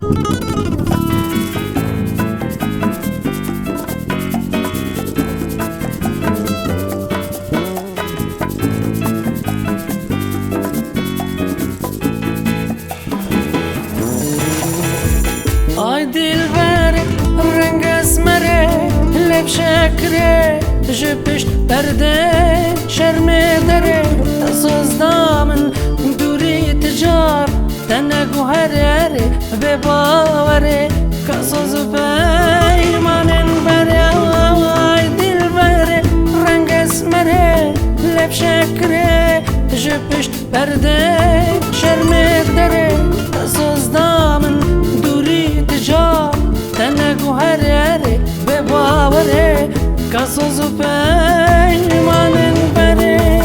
Ay dilber renk esmere leb şekre ji pişt perde şerme dere Sozdamın duri ticar tene guhere ve bavere Kasoz beymanen bere Ay dilber renk esmere leb şekre ji pişt perde şerme dere Sozdamın تنگوهره به باوره کسوز پیمانن بره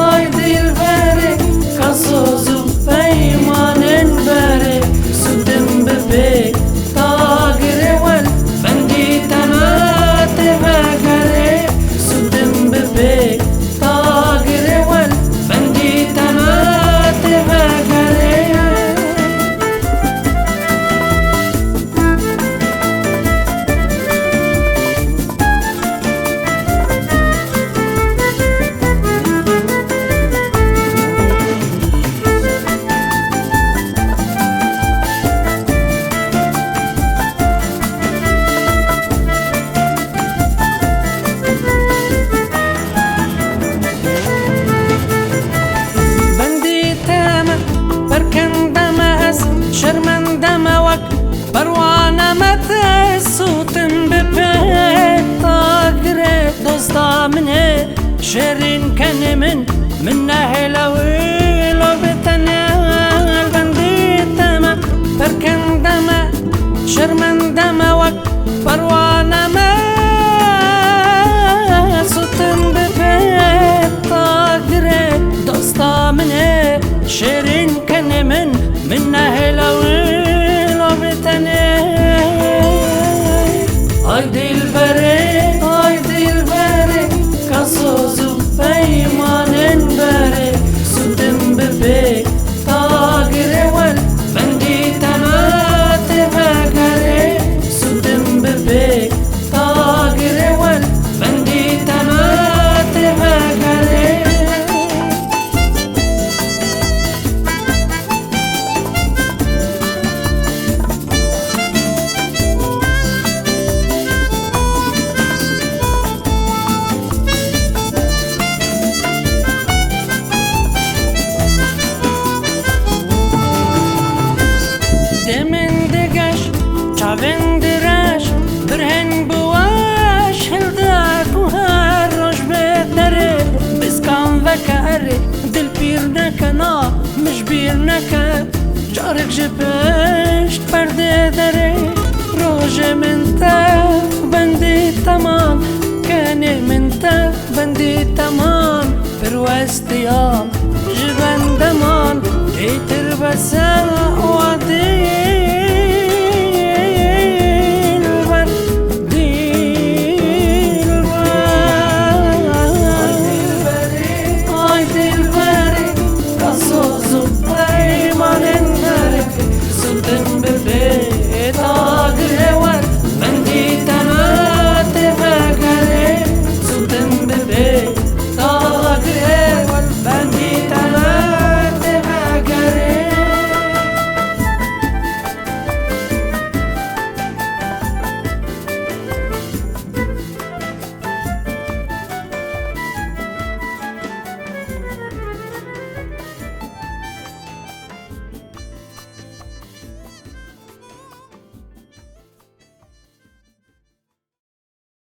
آی دل بره کسوز پیمانن بره سودم ببه تاگره ول بندی تنات بگره سودم ببه تاگره ول بندی تنات بگره شرمندم وقت پروانه متسوتم بپیت تاگره دوستا منه شرین کنه من نهلویلو بتنال بندیتم پرکندم شرمندم وقت پروانه متسوتم بپیت تاگره دوستا منه شرین کنه من نهلویلو بتنه آی دل بره کسوزو پیمانن بره سودم ببه تاگره ول بندی تنات بگره سودم ببه تاگره ول بندی تنات بگره Çavendiraş birhen buaş hildak u her roş bedere Biskan vekare dil pir nekana Miş bir neke Carek jipeşt perde dere Roje min tef bendi tamam Kene min tef bendi tamam Perwestiyam jiben deman Eytir besel